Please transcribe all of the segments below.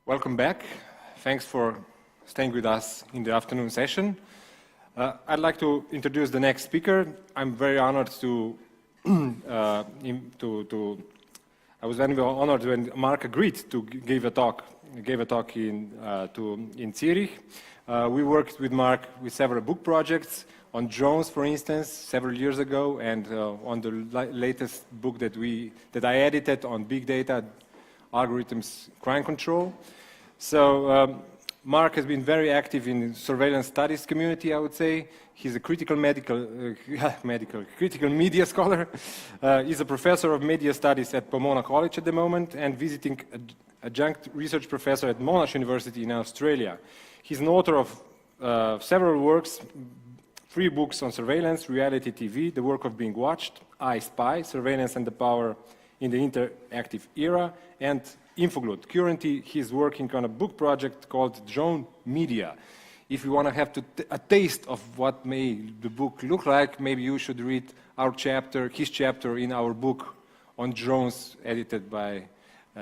Welcome back. Thanks for staying with us in the afternoon session. I'd like to introduce the next speaker. I'm very honored I was very honored when Mark agreed to give a talk in Zürich. We worked with Mark with several book projects on drones, for instance, several years ago, and on the latest book that I edited on big data, algorithms, crime control. So Mark has been very active in the surveillance studies community, I would say. He's a critical media scholar. He's a professor of media studies at Pomona College at the moment and visiting adjunct research professor at Monash University in Australia. He's an author of several works, 3 books on surveillance, reality TV, The Work of Being Watched, I Spy, Surveillance and the Power in the Interactive Era, and Infoglut. Currently, he's working on a book project called Drone Media. If you want to have a taste of what may the book look like, maybe you should read his chapter in our book on drones, edited by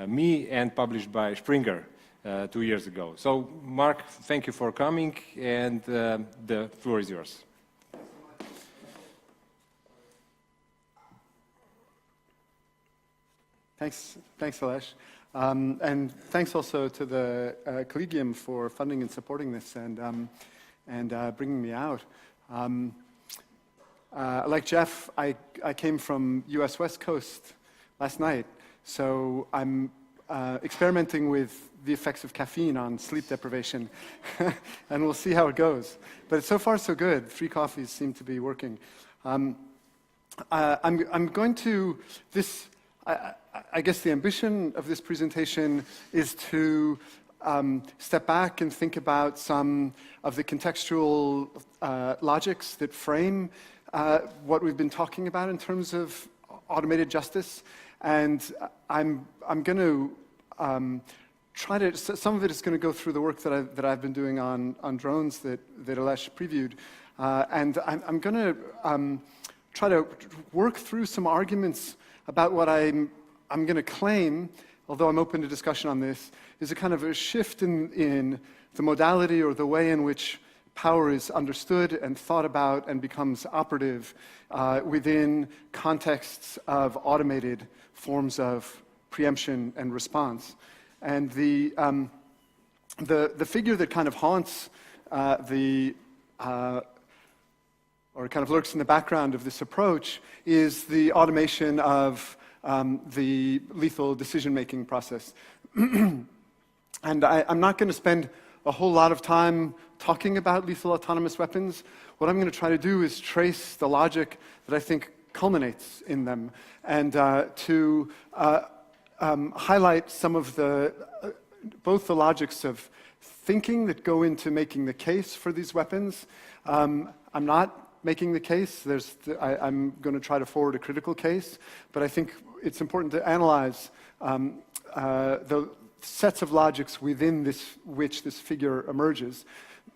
me and published by Springer 2 years ago. So, Mark, thank you for coming, and the floor is yours. Thanks, Aleš. And thanks also to the Collegium for funding and supporting this and bringing me out. Like Jeff, I came from US West Coast last night, so I'm experimenting with the effects of caffeine on sleep deprivation, and we'll see how it goes. But so far, so good. 3 coffees seem to be working. I'm going to I guess the ambition of this presentation is to step back and think about some of the contextual logics that frame what we've been talking about in terms of automated justice. And I'm going to try to, some of it is going to go through the work that I've been doing on drones that Aleš previewed. And I'm going to try to work through some arguments about what I'm going to claim, although I'm open to discussion on this, is a kind of a shift in the modality or the way in which power is understood and thought about and becomes operative within contexts of automated forms of preemption and response. And the figure that kind of haunts or kind of lurks in the background of this approach is the automation of the lethal decision-making process. And I'm not going to spend a whole lot of time talking about lethal autonomous weapons. What I'm going to try to do is trace the logic that I think culminates in them, and to highlight some of both the logics of thinking that go into making the case for these weapons. I'm not making the case. I'm going to try to forward a critical case, but I think it's important to analyze the sets of logics within which this figure emerges.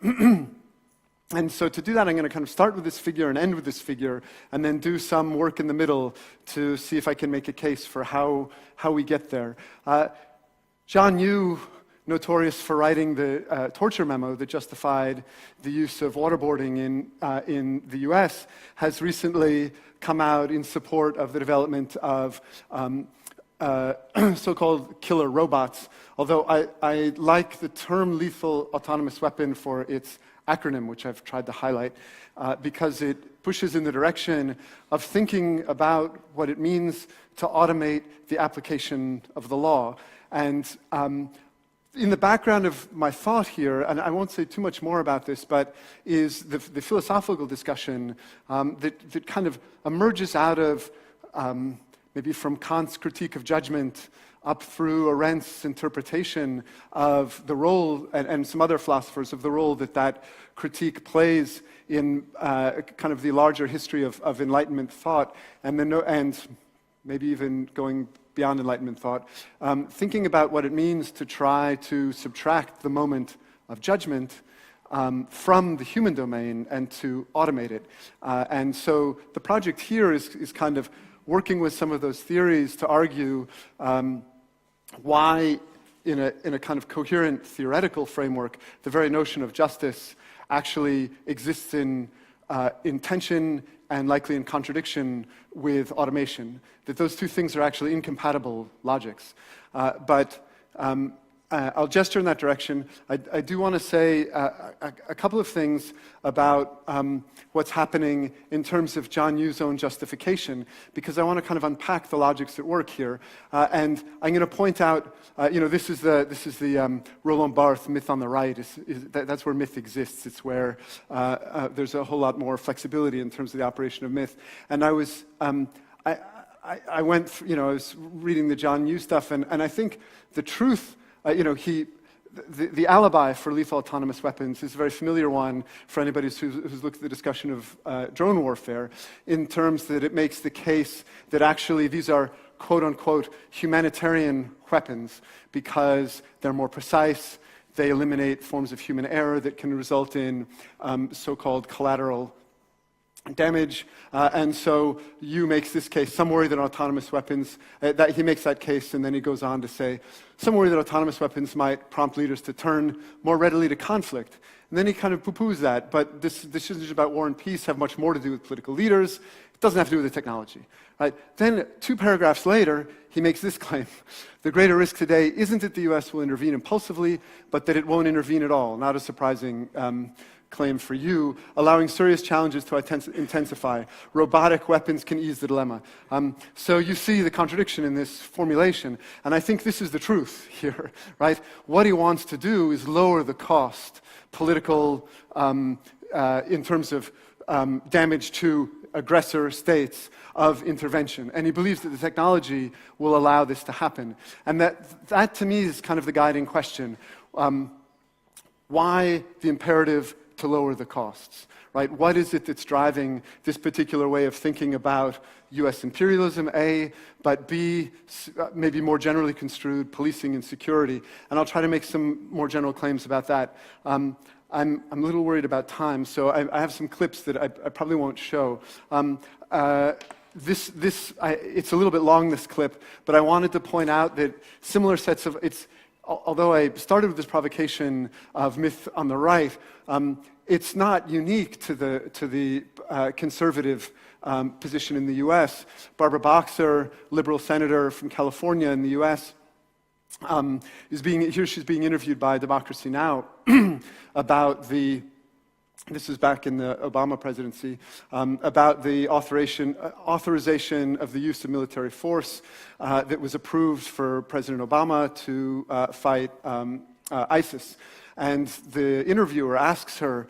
And so to do that, I'm going to kind of start with this figure and end with this figure, and then do some work in the middle to see if I can make a case for how we get there. John Yoo, notorious for writing the torture memo that justified the use of waterboarding in the US, has recently come out in support of the development of so-called killer robots, although I like the term lethal autonomous weapon for its acronym, which I've tried to highlight, because it pushes in the direction of thinking about what it means to automate the application of the law. And in the background of my thought here, and I won't say too much more about this, but is the philosophical discussion that kind of emerges out of maybe from Kant's critique of judgment up through Arendt's interpretation of the role, and some other philosophers, of the role that critique plays in kind of the larger history of Enlightenment thought, and maybe even going beyond Enlightenment thought, thinking about what it means to try to subtract the moment of judgment from the human domain and to automate it. And so the project here is kind of working with some of those theories to argue why in a kind of coherent theoretical framework, the very notion of justice actually exists in tension and likely in contradiction with automation, that those two things are actually incompatible logics. But I'll gesture in that direction. I do want to say a couple of things about what's happening in terms of John Yu's own justification, because I want to kind of unpack the logics at work here. And I'm going to point out, this is the Roland Barthes myth on the right. That's where myth exists. It's where there's a whole lot more flexibility in terms of the operation of myth. And I was I went through, I was reading the John Yu stuff, and I think the truth. The alibi for lethal autonomous weapons is a very familiar one for anybody who's looked at the discussion of drone warfare, in terms that it makes the case that actually these are quote-unquote humanitarian weapons because they're more precise, they eliminate forms of human error that can result in so-called collateral damage, and so Yu makes this case. Some worry that autonomous weapons, that he makes that case, and then he goes on to say, some worry that autonomous weapons might prompt leaders to turn more readily to conflict. And then he kind of poo-poos that, but decisions about war and peace have much more to do with political leaders. It doesn't have to do with the technology. Right? Then 2 paragraphs later, he makes this claim. The greater risk today isn't that the US will intervene impulsively, but that it won't intervene at all. Not a surprising claim for you, allowing serious challenges to intensify. Robotic weapons can ease the dilemma. So you see the contradiction in this formulation, and I think this is the truth here, right? What he wants to do is lower the cost, political, in terms of damage to aggressor states of intervention. And he believes that the technology will allow this to happen. And that to me is kind of the guiding question. Why the imperative to lower the costs, right? What is it that's driving this particular way of thinking about US imperialism, A, but B, maybe more generally construed, policing and security? And I'll try to make some more general claims about that. I'm a little worried about time, so I have some clips that I probably won't show. It's a little bit long, this clip, but I wanted to point out that similar sets of, although I started with this provocation of myth on the right, it's not unique to the conservative position in the U.S. Barbara Boxer, liberal senator from California in the U.S., she's being interviewed by Democracy Now! About this is back in the Obama presidency, about the authorization of the use of military force that was approved for President Obama to fight ISIS. And the interviewer asks her,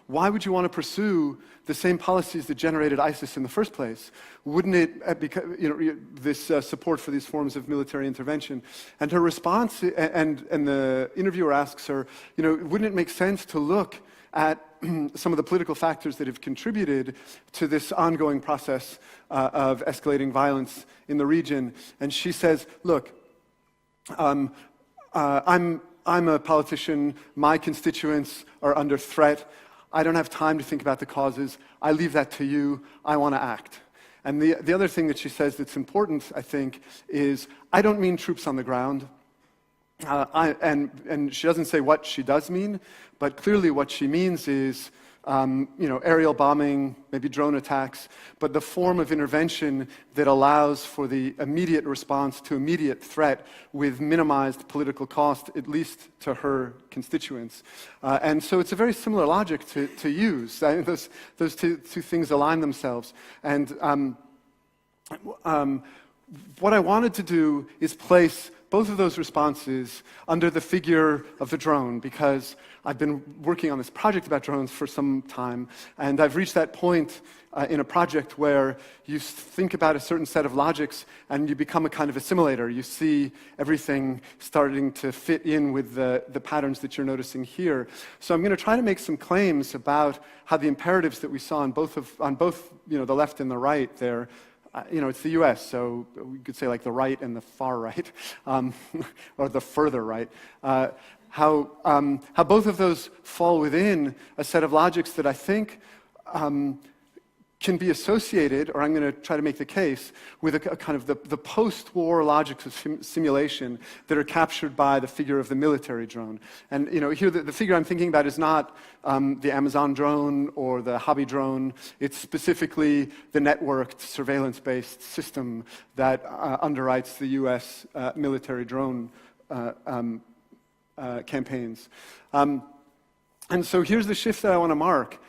why would you want to pursue the same policies that generated ISIS in the first place? Wouldn't it, because, this support for these forms of military intervention? And her response, and the interviewer asks her, wouldn't it make sense to look at some of the political factors that have contributed to this ongoing process of escalating violence in the region? And she says, look, I'm a politician, my constituents are under threat, I don't have time to think about the causes, I leave that to you, I want to act. And the other thing that she says that's important, I think, is, I don't mean troops on the ground, and she doesn't say what she does mean, but clearly what she means is, aerial bombing, maybe drone attacks, but the form of intervention that allows for the immediate response to immediate threat with minimized political cost, at least to her constituents. And so it's a very similar logic to use. Those two things align themselves. And what I wanted to do is place both of those responses under the figure of the drone, because I've been working on this project about drones for some time, and I've reached that point in a project where you think about a certain set of logics and you become a kind of assimilator. You see everything starting to fit in with the patterns that you're noticing here. So I'm going to try to make some claims about how the imperatives that we saw on both the left and the right there, it's the U.S., so we could say like the right and the far right, or the further right, how both of those fall within a set of logics that I think can be associated, or I'm going to try to make the case, with a kind of the post-war logics of simulation that are captured by the figure of the military drone. And here the figure I'm thinking about is not the Amazon drone or the hobby drone. It's specifically the networked surveillance-based system that underwrites the US military drone campaigns. And so here's the shift that I want to mark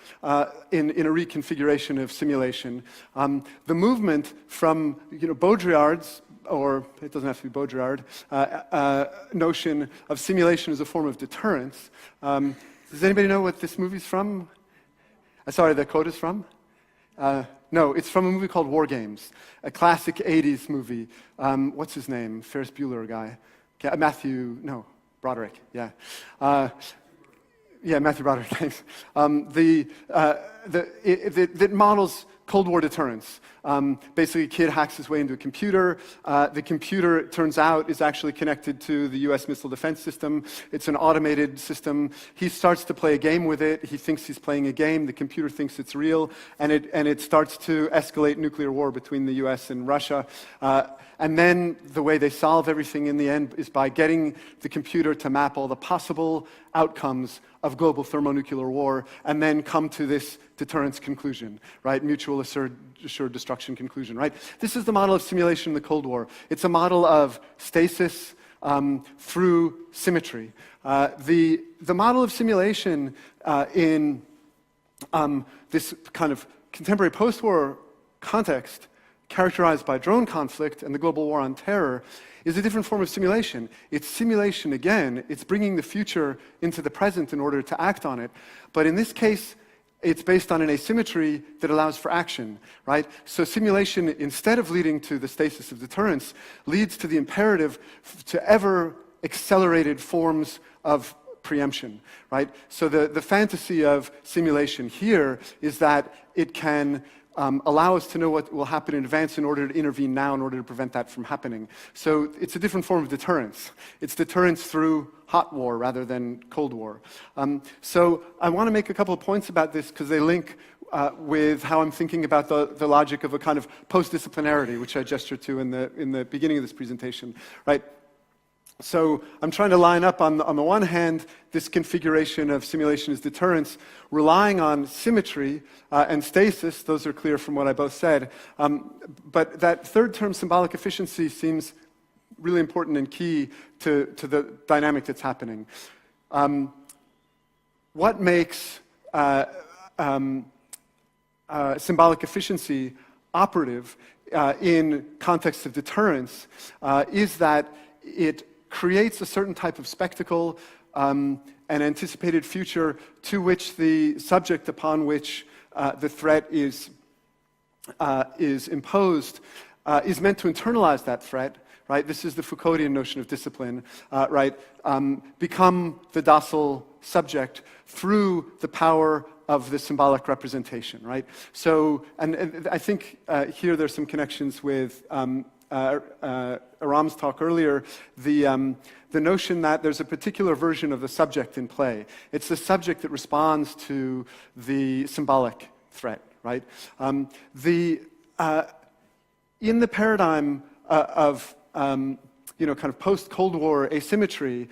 in a reconfiguration of simulation. The movement from Baudrillard's, or it doesn't have to be Baudrillard, notion of simulation as a form of deterrence. Does anybody know what this movie's from? Sorry, the quote is from? No, it's from a movie called War Games, a classic 80s movie. What's his name? Ferris Bueller guy. Broderick, yeah. Yeah, Matthew Broderick, thanks. That models Cold War deterrence. Basically, a kid hacks his way into a computer. The computer, it turns out, is actually connected to the US missile defense system. It's an automated system. He starts to play a game with it. He thinks he's playing a game. The computer thinks it's real. And it starts to escalate nuclear war between the US and Russia. And then the way they solve everything in the end is by getting the computer to map all the possible outcomes of global thermonuclear war, and then come to this deterrence conclusion, right? Mutual assured destruction conclusion, right? This is the model of simulation in the Cold War. It's a model of stasis through symmetry. The model of simulation in this kind of contemporary post-war context, characterized by drone conflict and the global war on terror, is a different form of simulation. It's simulation again. It's bringing the future into the present in order to act on it. But in this case, it's based on an asymmetry that allows for action, right? So simulation, instead of leading to the stasis of deterrence, leads to the imperative to ever accelerated forms of preemption, right? So the fantasy of simulation here is that it can allow us to know what will happen in advance in order to intervene now in order to prevent that from happening. So it's a different form of deterrence. It's deterrence through hot war rather than Cold War. So I want to make a couple of points about this because they link with how I'm thinking about the logic of a kind of post-disciplinarity, which I gestured to in the beginning of this presentation, right? So I'm trying to line up, on the one hand, this configuration of simulation as deterrence, relying on symmetry and stasis. Those are clear from what I both said. But that third term, symbolic efficiency, seems really important and key to the dynamic that's happening. What makes symbolic efficiency operative in context of deterrence is that it creates a certain type of spectacle, an anticipated future to which the subject upon which the threat is imposed is meant to internalize that threat, right? This is the Foucauldian notion of discipline, right? Become the docile subject through the power of the symbolic representation, right? So, and I think here there's some connections with Aram's talk earlier, the notion that there's a particular version of the subject in play. It's the subject that responds to the symbolic threat, right? In the paradigm of kind of post-Cold War asymmetry,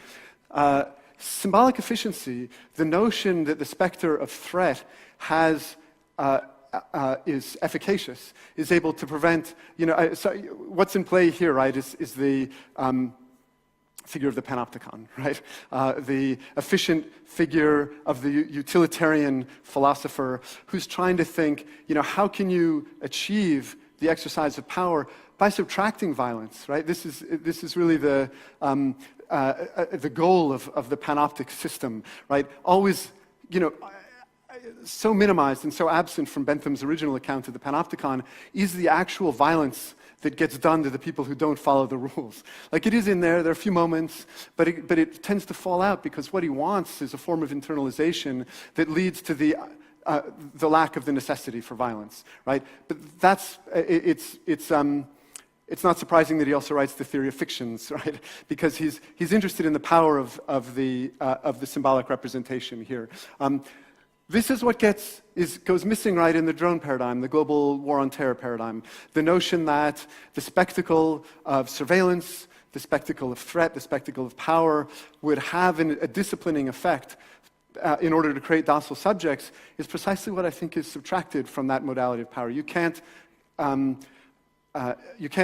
symbolic efficiency, the notion that the specter of threat has is efficacious, is able to prevent, so what's in play here, right, is the figure of the panopticon, right? The efficient figure of the utilitarian philosopher who's trying to think, how can you achieve the exercise of power by subtracting violence, right? This is really the goal of the panoptic system, right? Always, so minimized and so absent from Bentham's original account of the panopticon is the actual violence that gets done to the people who don't follow the rules. Like, it is in there are a few moments, but it tends to fall out because what he wants is a form of internalization that leads to the lack of the necessity for violence, right? But it's not surprising that he also writes the theory of fictions, right? Because he's interested in the power of the symbolic representation here. This is what goes missing, right, in the drone paradigm, the global war on terror paradigm. The notion that the spectacle of surveillance, the spectacle of threat, the spectacle of power would have a disciplining effect in order to create docile subjects is precisely what I think is subtracted from that modality of power. You can't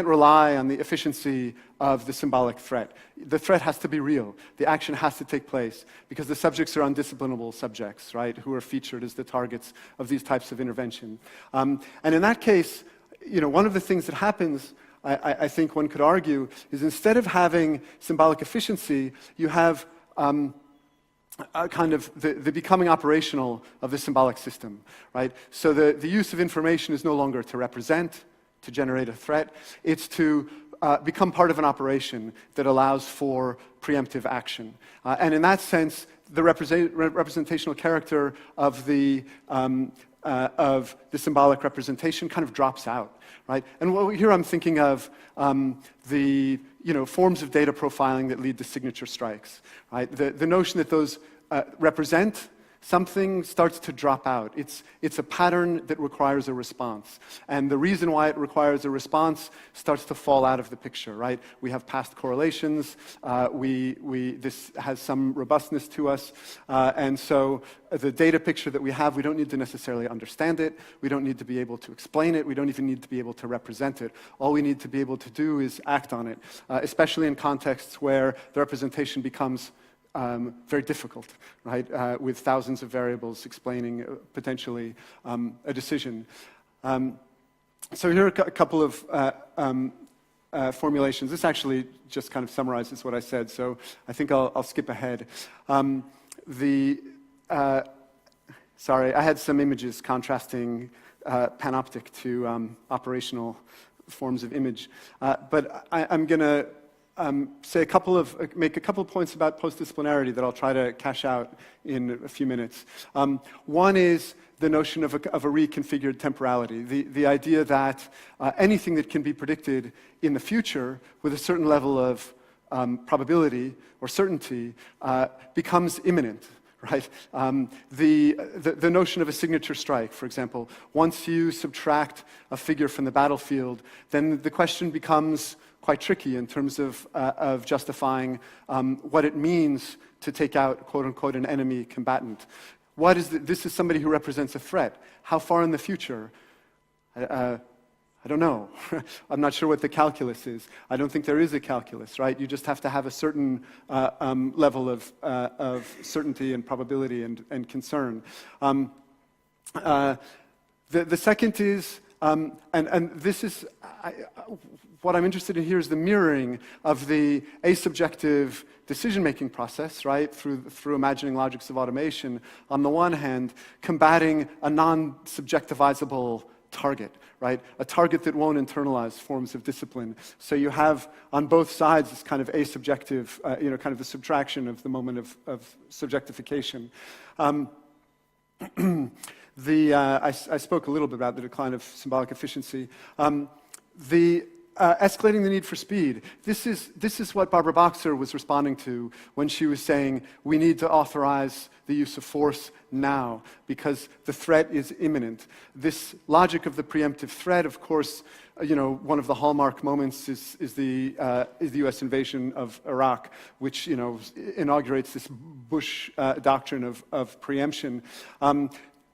rely on the efficiency of the symbolic threat. The threat has to be real. The action has to take place because the subjects are undisciplinable subjects, right, who are featured as the targets of these types of intervention. And in that case, one of the things that happens, I think one could argue, is instead of having symbolic efficiency, you have kind of the becoming operational of the symbolic system, right? So the use of information is no longer to represent, to generate a threat. It's to become part of an operation that allows for preemptive action. And in that sense, the representational character of the symbolic representation kind of drops out, right? And here I'm thinking of the forms of data profiling that lead to signature strikes, right? The notion that those represent something starts to drop out. It's a pattern that requires a response. And the reason why it requires a response starts to fall out of the picture, right? We have past correlations. This has some robustness to us. And so the data picture that we have, we don't need to necessarily understand it. We don't need to be able to explain it. We don't even need to be able to represent it. All we need to be able to do is act on it, especially in contexts where the representation becomes very difficult, right, with thousands of variables explaining potentially a decision. So here are a couple of formulations. This actually just kind of summarizes what I said, so I think I'll skip ahead. Sorry, I had some images contrasting panoptic to operational forms of image, but I'm going to make a couple of points about post-disciplinarity that I'll try to cash out in a few minutes. One is the notion of a reconfigured temporality, the idea that anything that can be predicted in the future with a certain level of probability or certainty becomes imminent. Right? The notion of a signature strike, for example, once you subtract a figure from the battlefield, then the question becomes quite tricky in terms of justifying what it means to take out, quote-unquote, an enemy combatant. This is somebody who represents a threat. How far in the future? I don't know. I'm not sure what the calculus is. I don't think there is a calculus, right? You just have to have a certain level of certainty and probability and concern. The second is, and this is, what I'm interested in here is the mirroring of the asubjective decision-making process, right, through imagining logics of automation, on the one hand, combating a non-subjectivizable target, right? A target that won't internalize forms of discipline. So you have on both sides this kind of asubjective, kind of the subtraction of the moment of subjectification. I spoke a little bit about the decline of symbolic efficiency. Escalating the need for speed. This is what Barbara Boxer was responding to when she was saying we need to authorize the use of force now because the threat is imminent. This logic of the preemptive threat, of course, one of the hallmark moments is the U.S. invasion of Iraq, which inaugurates this Bush doctrine of preemption.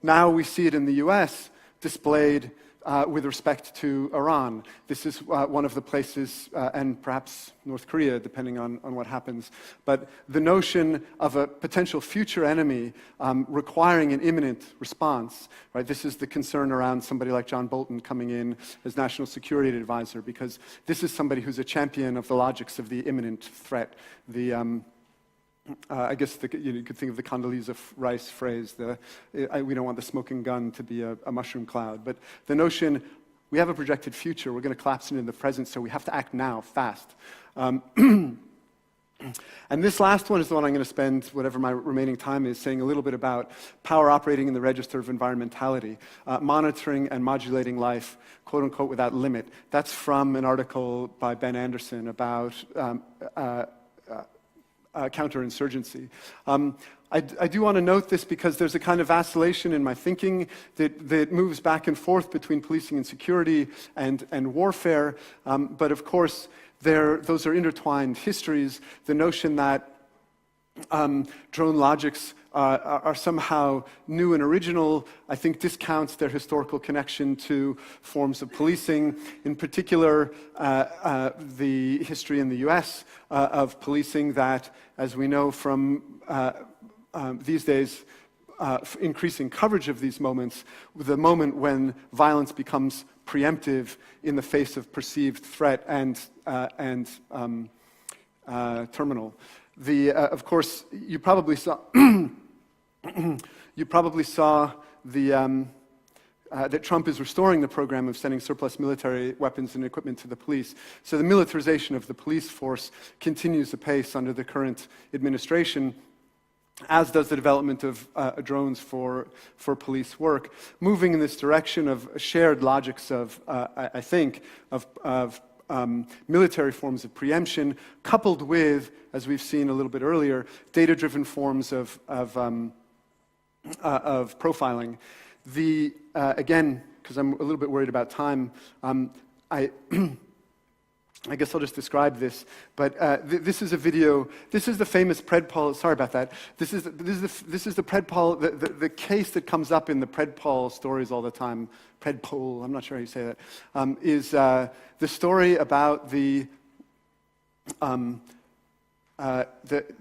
Now we see it in the U.S. displayed with respect to Iran. This is one of the places, and perhaps North Korea, depending on what happens. But the notion of a potential future enemy requiring an imminent response, right? This is the concern around somebody like John Bolton coming in as National Security Advisor, because this is somebody who's a champion of the logics of the imminent threat. I guess you could think of the Condoleezza Rice phrase, we don't want the smoking gun to be a mushroom cloud. But the notion, we have a projected future, we're going to collapse into the present, so we have to act now, fast. And this last one is the one I'm going to spend whatever my remaining time is saying a little bit about power operating in the register of environmentality, monitoring and modulating life, quote-unquote, without limit. That's from an article by Ben Anderson about counterinsurgency. I do want to note this because there's a kind of vacillation in my thinking that moves back and forth between policing and security and warfare. But of course, those are intertwined histories. The notion that drone logics are somehow new and original, I think discounts their historical connection to forms of policing, in particular the history in the US of policing that, as we know from these days, increasing coverage of these moments, the moment when violence becomes preemptive in the face of perceived threat and terminal. Of course, you probably saw that Trump is restoring the program of sending surplus military weapons and equipment to the police. So the militarization of the police force continues apace under the current administration, as does the development of drones for police work, moving in this direction of shared logics of, I think, of military forms of preemption, coupled with, as we've seen a little bit earlier, data-driven forms of profiling. Again, because I'm a little bit worried about time, I guess I'll just describe this, but this is a video. This is the famous Predpol. Sorry about that. This is the Predpol. The case that comes up in the Predpol stories all the time. Predpol. I'm not sure how you say that. Is the story about the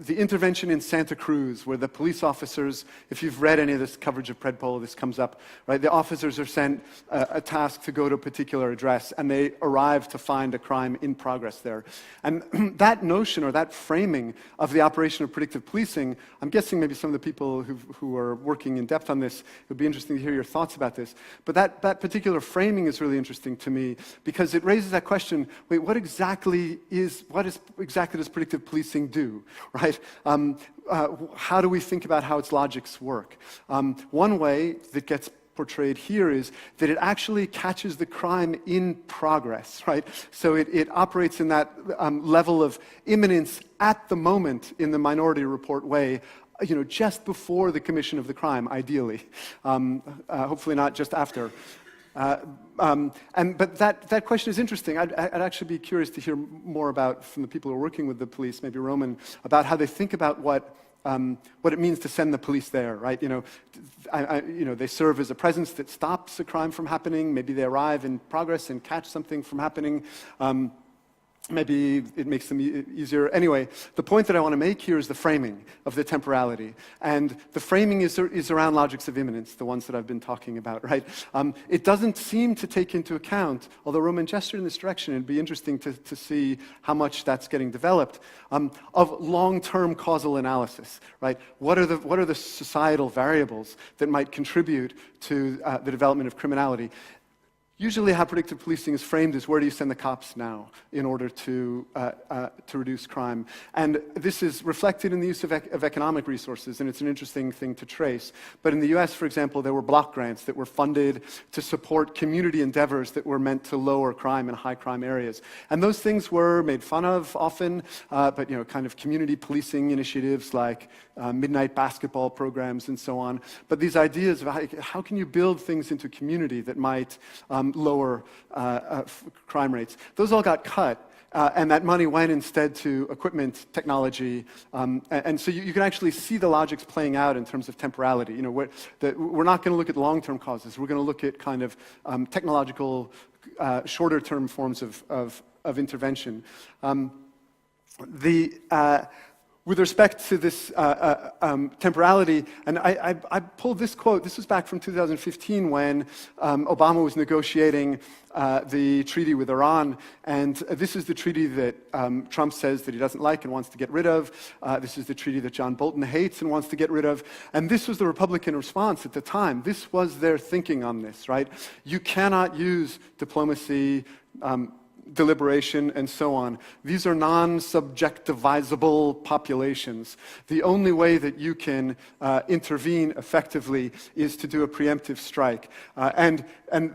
intervention in Santa Cruz, where the police officers, if you've read any of this coverage of Predpol, this comes up, right? The officers are sent a task to go to a particular address, and they arrive to find a crime in progress there. And that notion, or that framing of the operation of predictive policing, I'm guessing maybe some of the people who are working in depth on this, it would be interesting to hear your thoughts about this. But that particular framing is really interesting to me, because it raises that question, wait, what exactly does predictive policing do, right? How do we think about how its logics work? One way that gets portrayed here is that it actually catches the crime in progress, right? So it operates in that level of imminence at the moment in the Minority Report way, just before the commission of the crime, ideally. Hopefully not just after. But that question is interesting. I'd actually be curious to hear more about, from the people who are working with the police, maybe Roman, about how they think about what it means to send the police there, right? They serve as a presence that stops a crime from happening. Maybe they arrive in progress and catch something from happening. Maybe it makes them easier. Anyway, the point that I want to make here is the framing of the temporality. And the framing is around logics of imminence, the ones that I've been talking about, right? It doesn't seem to take into account, although Roman gestured in this direction, it'd be interesting to see how much that's getting developed, of long-term causal analysis, right? What are the societal variables that might contribute to the development of criminality? Usually how predictive policing is framed is, where do you send the cops now in order to reduce crime? And this is reflected in the use of economic resources, and it's an interesting thing to trace. But in the US, for example, there were block grants that were funded to support community endeavors that were meant to lower crime in high crime areas. And those things were made fun of often, but kind of community policing initiatives like midnight basketball programs and so on. But these ideas of how can you build things into community that might lower crime rates, those all got cut. And that money went instead to equipment, technology, and so you can actually see the logics playing out in terms of temporality. We're not going to look at long-term causes. We're going to look at kind of technological, shorter-term forms of intervention. With respect to this temporality, and I pulled this quote. This was back from 2015 when Obama was negotiating the treaty with Iran, and this is the treaty that Trump says that he doesn't like and wants to get rid of. This is the treaty that John Bolton hates and wants to get rid of. And this was the Republican response at the time. This was their thinking on this, right? You cannot use diplomacy, deliberation, and so on. These are non-subjectivizable populations. The only way that you can intervene effectively is to do a preemptive strike. And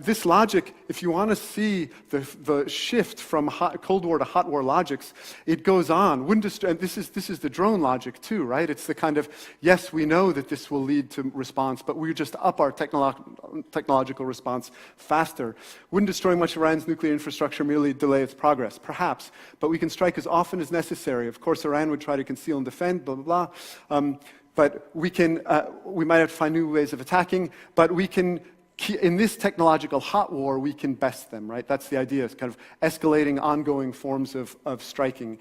this logic, if you want to see the shift from Cold War to hot war logics, it goes on. And this is the drone logic too, right? It's the kind of, yes, we know that this will lead to response, but we just up our technological response faster. Wouldn't destroying much of Iran's nuclear infrastructure merely delay its progress? Perhaps, but we can strike as often as necessary. Of course, Iran would try to conceal and defend, blah, blah, blah. But we might have to find new ways of attacking, but we can, in this technological hot war, we can best them, right? That's the idea. It's kind of escalating, ongoing forms of striking.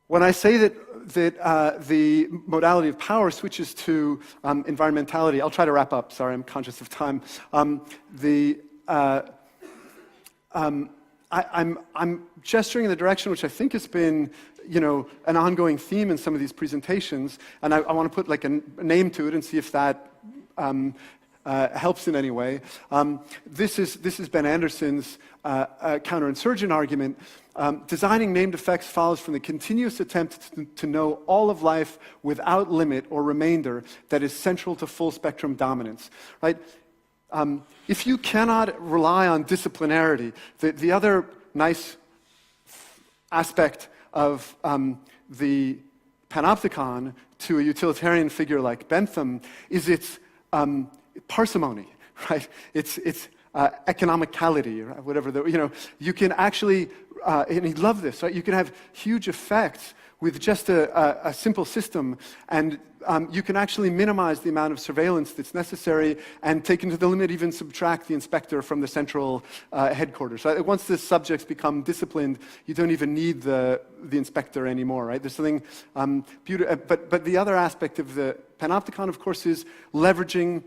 When I say that the modality of power switches to environmentality, I'll try to wrap up. Sorry, I'm conscious of time. I'm gesturing in the direction which I think has been, an ongoing theme in some of these presentations, and I want to put like a name to it and see if that helps in any way. This is Ben Anderson's counterinsurgent argument. Designing named effects follows from the continuous attempt to know all of life without limit or remainder that is central to full spectrum dominance, right? If you cannot rely on disciplinarity, the other nice aspect of the panopticon to a utilitarian figure like Bentham is its parsimony, right? It's economicality, or whatever. You can actually, and he loved this, right? You can have huge effects with just a simple system, and you can actually minimize the amount of surveillance that's necessary and taken to the limit, even subtract the inspector from the central headquarters. Right? Once the subjects become disciplined, you don't even need the inspector anymore, right? There's something beautiful. But the other aspect of the panopticon, of course, is leveraging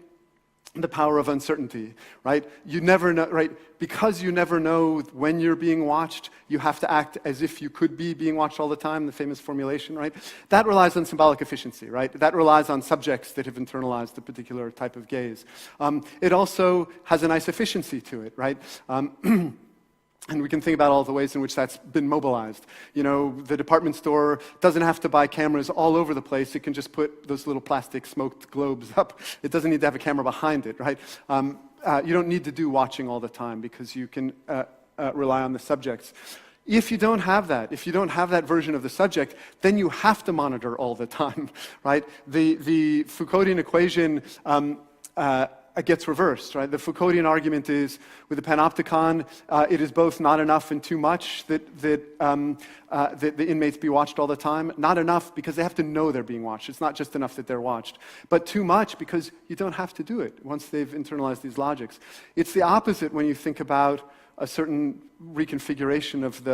the power of uncertainty, right? You never know, right? Because you never know when you're being watched, you have to act as if you could be being watched all the time, the famous formulation, right? That relies on symbolic efficiency, right? That relies on subjects that have internalized a particular type of gaze. It also has a nice efficiency to it, right? And we can think about all the ways in which that's been mobilized. The department store doesn't have to buy cameras all over the place. It can just put those little plastic smoked globes up. It doesn't need to have a camera behind it, right? You don't need to do watching all the time because you can rely on the subjects. If you don't have that, if you don't have that version of the subject, then you have to monitor all the time, right? The Foucauldian equation gets reversed, right? The Foucauldian argument is, with the panopticon, it is both not enough and too much that the inmates be watched all the time. Not enough because they have to know they're being watched. It's not just enough that they're watched. But too much because you don't have to do it once they've internalized these logics. It's the opposite when you think about a certain reconfiguration of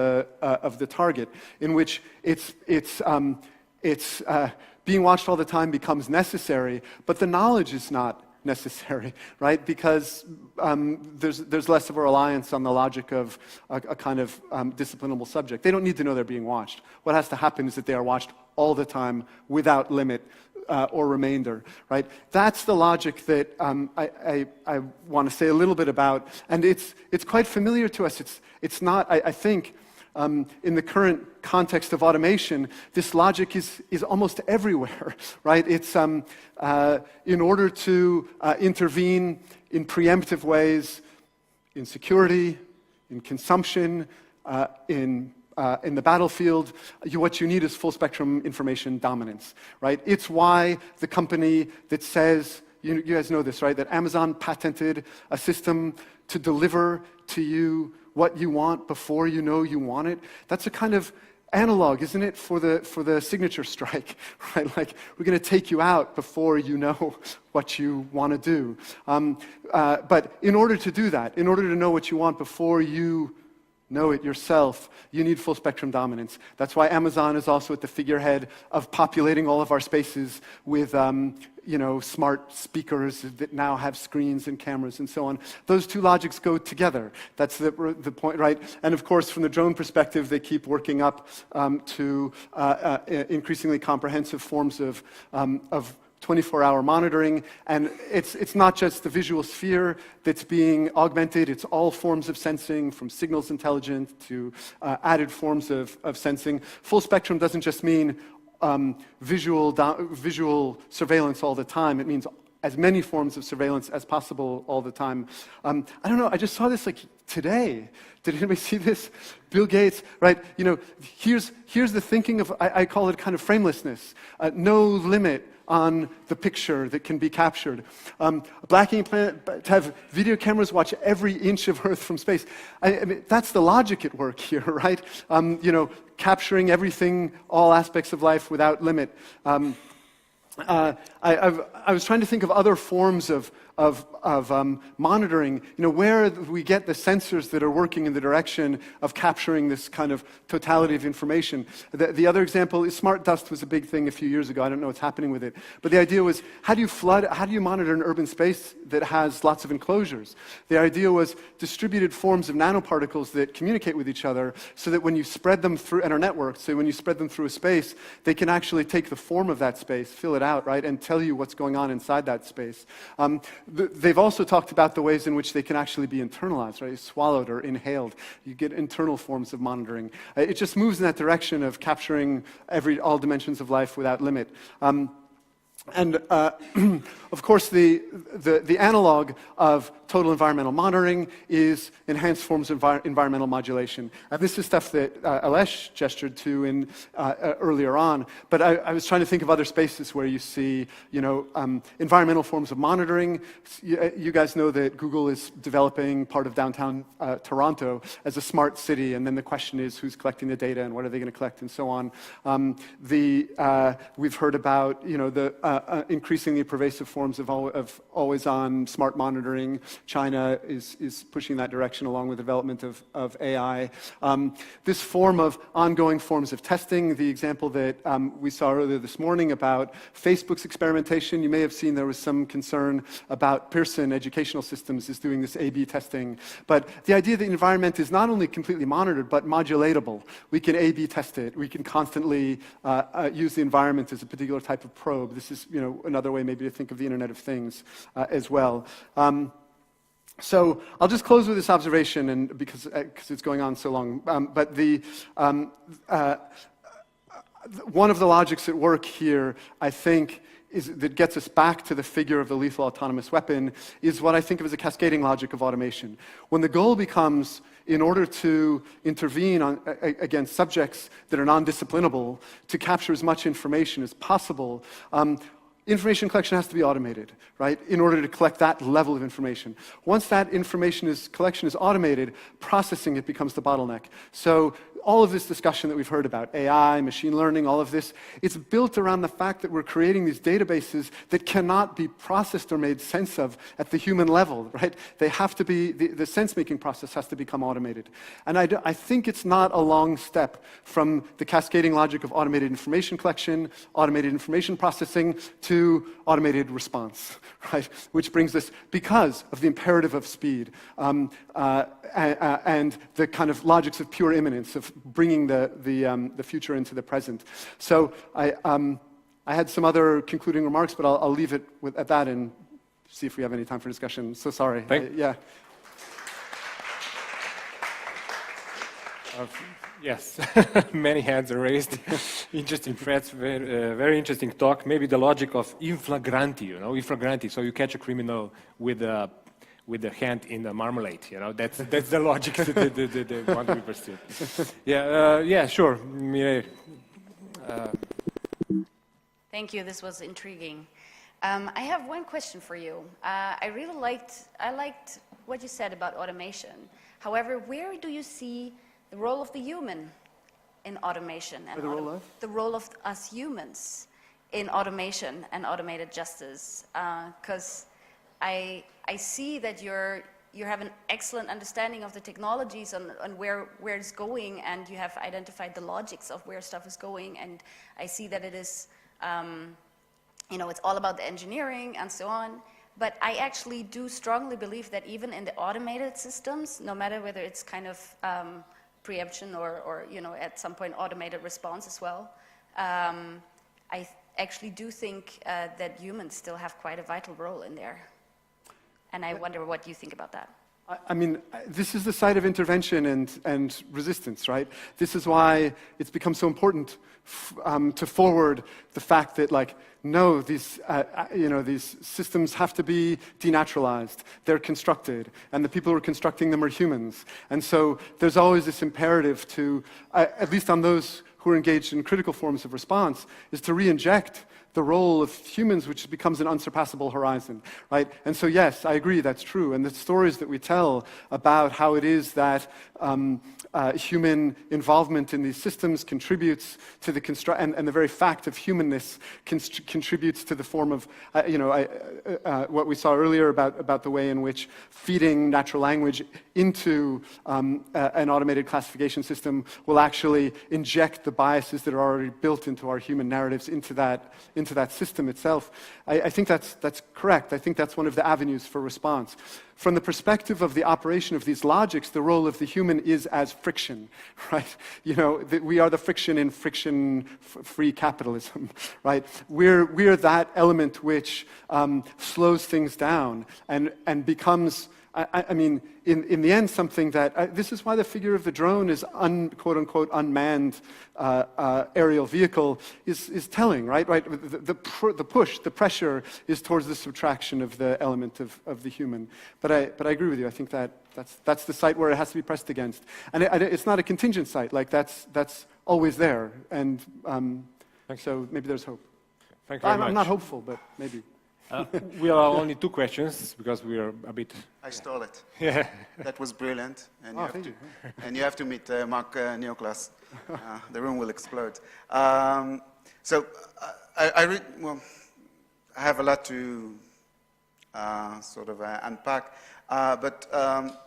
the target, in which it's being watched all the time becomes necessary, but the knowledge is not necessary, right? Because there's less of a reliance on the logic of a kind of disciplinable subject. They don't need to know they're being watched. What has to happen is that they are watched all the time without limit or remainder, right? That's the logic that I want to say a little bit about, and it's quite familiar to us. It's not, I think, in the current context of automation, this logic is almost everywhere, right? It's in order to intervene in preemptive ways, in security, in consumption, in the battlefield, what you need is full spectrum information dominance, right? It's why the company that says, you guys know this, right? That Amazon patented a system to deliver to you what you want before you know you want it. That's a kind of analog, isn't it, for the signature strike, right? Like, we're going to take you out before you know what you want to do. But in order to do that, in order to know what you want before you know it yourself, you need full spectrum dominance. That's why Amazon is also at the figurehead of populating all of our spaces with smart speakers that now have screens and cameras and so on. Those two logics go together. That's the point, right? And of course, from the drone perspective, they keep working up to increasingly comprehensive forms of 24-hour monitoring. And it's not just the visual sphere that's being augmented, it's all forms of sensing, from signals intelligence to added forms of sensing. Full spectrum doesn't just mean visual surveillance all the time. It means as many forms of surveillance as possible all the time. I don't know, I just saw this like today. Did anybody see this? Bill Gates, right? You know, here's the thinking of, I call it kind of framelessness. No limit on the picture that can be captured. Blacking planet, to have video cameras watch every inch of Earth from space. I mean, that's the logic at work here, right? You know, capturing everything, all aspects of life without limit. I was trying to think of other forms of monitoring, you know, where we get the sensors that are working in the direction of capturing this kind of totality of information. The other example is smart dust was a big thing a few years ago. I don't know what's happening with it. But the idea was, how do you monitor an urban space that has lots of enclosures? The idea was distributed forms of nanoparticles that communicate with each other so that when you spread them through, and are networked, so when you spread them through a space, they can actually take the form of that space, fill it out, right, and tell you what's going on inside that space. They've also talked about the ways in which they can actually be internalized, right? Swallowed or inhaled. You get internal forms of monitoring. It just moves in that direction of capturing all dimensions of life without limit. And of course, the analog of total environmental monitoring is enhanced forms of environmental modulation. And this is stuff that Aleš gestured to earlier on. But I was trying to think of other spaces where you see, you know, environmental forms of monitoring. You guys know that Google is developing part of downtown Toronto as a smart city, and then the question is who's collecting the data and what are they going to collect and so on. We've heard about, you know, the increasingly pervasive forms of always-on smart monitoring. China is pushing that direction along with the development of AI. This form of ongoing forms of testing, the example that we saw earlier this morning about Facebook's experimentation, you may have seen there was some concern about Pearson Educational Systems is doing this A/B testing. But the idea that the environment is not only completely monitored, but modulatable. We can A/B test it. We can constantly use the environment as a particular type of probe. This is, you know, another way maybe to think of the Internet of Things as well. So I'll just close with this observation, and because it's going on so long. But one of the logics at work here, I think, that gets us back to the figure of the lethal autonomous weapon is what I think of as a cascading logic of automation. When the goal becomes, in order to intervene against subjects that are non-disciplinable, to capture as much information as possible, information collection has to be automated, right, in order to collect that level of information. Once that collection is automated, processing it becomes the bottleneck. So all of this discussion that we've heard about, AI, machine learning, all of this, it's built around the fact that we're creating these databases that cannot be processed or made sense of at the human level, right? They have to be, the sense-making process has to become automated. And I think it's not a long step from the cascading logic of automated information collection, automated information processing, to automated response, right? Which brings us, because of the imperative of speed and the kind of logics of pure imminence, of bringing the future into the present. So I had some other concluding remarks, but I'll leave it at that and see if we have any time for discussion. So sorry. Yeah. Yes, many hands are raised. Interesting threads, very interesting talk. Maybe the logic of in flagranti, you know, in flagranti. So you catch a criminal with the hand in the marmalade, you know. That's the logic the one we pursue. Yeah, sure. Thank you. This was intriguing. I have one question for you. I liked what you said about automation. However, where do you see the role of the human in automation and the role of us humans in automation and automated justice? Because I see that you have an excellent understanding of the technologies and where it's going, and you have identified the logics of where stuff is going, and I see that it is, you know, it's all about the engineering and so on. But I actually do strongly believe that even in the automated systems, no matter whether it's kind of preemption or you know, at some point automated response as well, actually do think that humans still have quite a vital role in there. And I wonder what you think about that. I mean, this is the site of intervention and resistance, right? This is why it's become so important to forward the fact that, like, no, these systems have to be denaturalized. They're constructed, and the people who are constructing them are humans. And so there's always this imperative to, at least on those who are engaged in critical forms of response, is to re-inject the role of humans, which becomes an unsurpassable horizon, right? And so yes, I agree, that's true. And the stories that we tell about how it is that human involvement in these systems contributes to the and the very fact of humanness contributes to the form of, what we saw earlier about the way in which feeding natural language into an automated classification system will actually inject the biases that are already built into our human narratives into that system itself. I think that's correct. I think that's one of the avenues for response. From the perspective of the operation of these logics, the role of the human is as friction, right? We are the friction in friction-free capitalism, right? We're that element which slows things down and becomes, I mean, in the end, something that, this is why the figure of the drone is quote-unquote unmanned aerial vehicle is telling, right? The push, the pressure is towards the subtraction of the element of the human. But I agree with you. I think that's the site where it has to be pressed against. And it's not a contingent site. Like, that's always there. And so maybe there's hope. Thank you very much. I'm not hopeful, but maybe. We have only 2 questions because we are a bit... I stole it. Yeah. That was brilliant. And Thank you. And you have to meet Mark Neoclass. The room will explode. So I have a lot to sort of unpack. But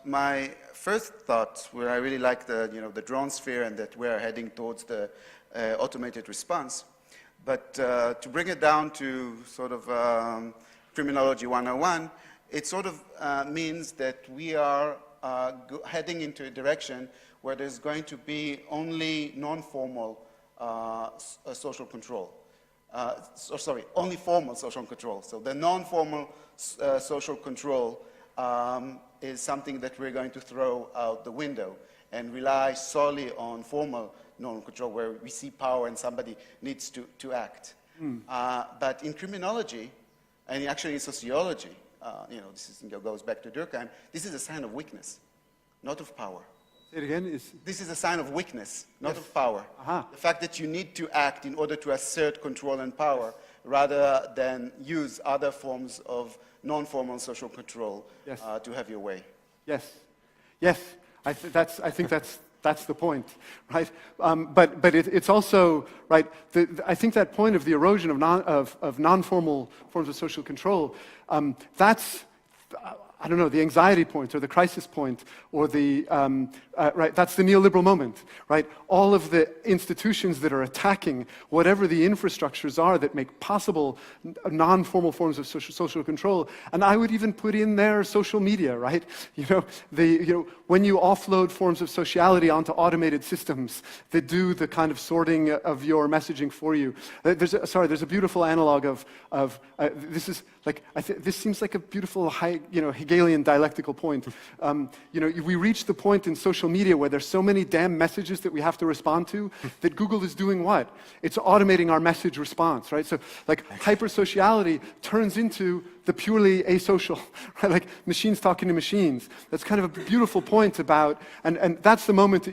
my first thoughts were I really like the Dronosphere and that we're heading towards the automated response. But to bring it down to sort of Criminology 101, it sort of means that we are heading into a direction where there's going to be only non-formal social control. Only formal social control. So the non-formal social control is something that we're going to throw out the window and rely solely on formal non-control, where we see power and somebody needs to act. But in criminology, and actually in sociology, this goes back to Durkheim, this is a sign of weakness, not of power. Say it again? This is a sign of weakness, not of power. Aha. The fact that you need to act in order to assert control and power, rather than use other forms of non-formal social control to have your way. Yes. I think that's the point, right? But it's also, right, I think that point of the erosion of non-formal forms of social control, that's, I don't know, the anxiety point or the crisis point or the, right, that's the neoliberal moment, right? All of the institutions that are attacking whatever the infrastructures are that make possible non-formal forms of social control. And I would even put in there social media, right? When you offload forms of sociality onto automated systems that do the kind of sorting of your messaging for you. There's a beautiful analog of this is like, this seems like a beautiful Hegelian dialectical point. We reach the point in social media where there's so many damn messages that we have to respond to that Google is doing what? It's automating our message response, right? So like hypersociality turns into the purely asocial, right? Like machines talking to machines. That's kind of a beautiful point about, and that's the moment,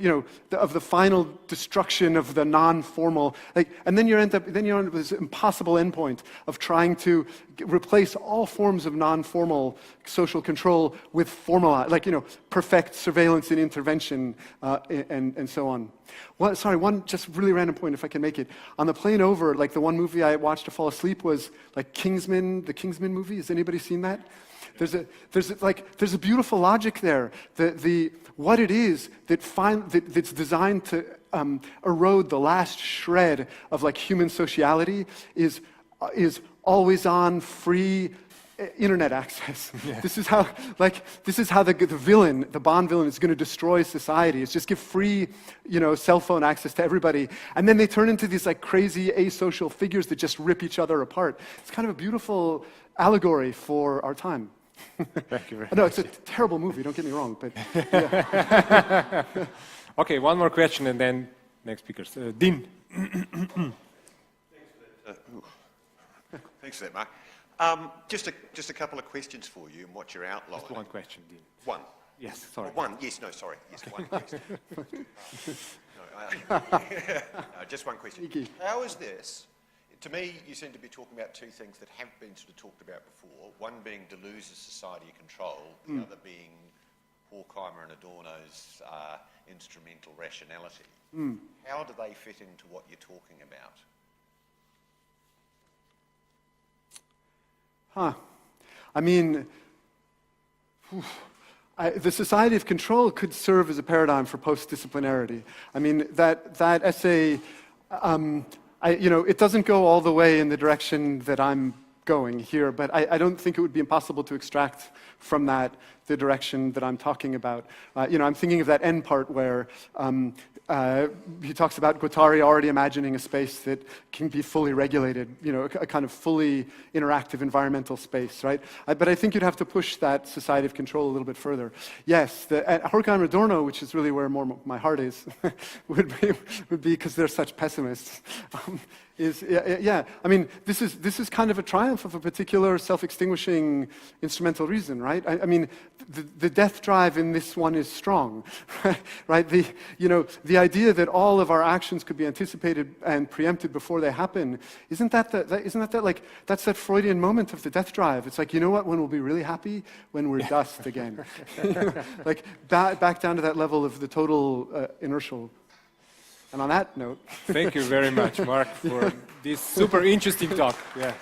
of the final destruction of the non-formal, and then you end up with this impossible endpoint of trying to replace all forms of non-formal social control with formalized, perfect surveillance and intervention, and so on. One just really random point, if I can make it. On the plane over, the one movie I watched to fall asleep was Kingsman, the Kingsman movie. Has anybody seen that? There's a beautiful logic there. What it is that's designed to erode the last shred of human sociality is always on, free, internet access. Yeah. This is how the villain, the Bond villain, is going to destroy society. It's just give free, cell phone access to everybody, and then they turn into these like crazy asocial figures that just rip each other apart. It's kind of a beautiful allegory for our time. Thank you very No, much. it's a terrible movie. Don't get me wrong, but yeah. Okay, one more question, and then next speakers. Dean. Thanks for that, Mark. Just a couple of questions for you and what you're outlining. Just one question, Dean. One. Yes, sorry. One. Yes. No. Sorry. Yes. One question. Just one question. Cheeky. How is this? To me, you seem to be talking about two things that have been sort of talked about before. One being Deleuze's society of control, the other being Horkheimer and Adorno's instrumental rationality. How do they fit into what you're talking about? I mean, the society of control could serve as a paradigm for post-disciplinarity. I mean, that essay, it doesn't go all the way in the direction that I'm going here, but I don't think it would be impossible to extract from that the direction that I'm talking about. I'm thinking of that end part where he talks about Guattari already imagining a space that can be fully regulated, a kind of fully interactive environmental space, right? But I think you'd have to push that society of control a little bit further. Yes, Horkheimer Adorno, which is really where more my heart is, would be because they're such pessimists. I mean, this is kind of a triumph of a particular self-extinguishing instrumental reason, right? I mean, the death drive in this one is strong, right? The idea that all of our actions could be anticipated and preempted before they happen, isn't that that's that Freudian moment of the death drive? It's like, you know what? When we'll be really happy when we're dust again, like back down to that level of the total inertial. And on that note, thank you very much, Mark, for this super interesting talk. Yeah.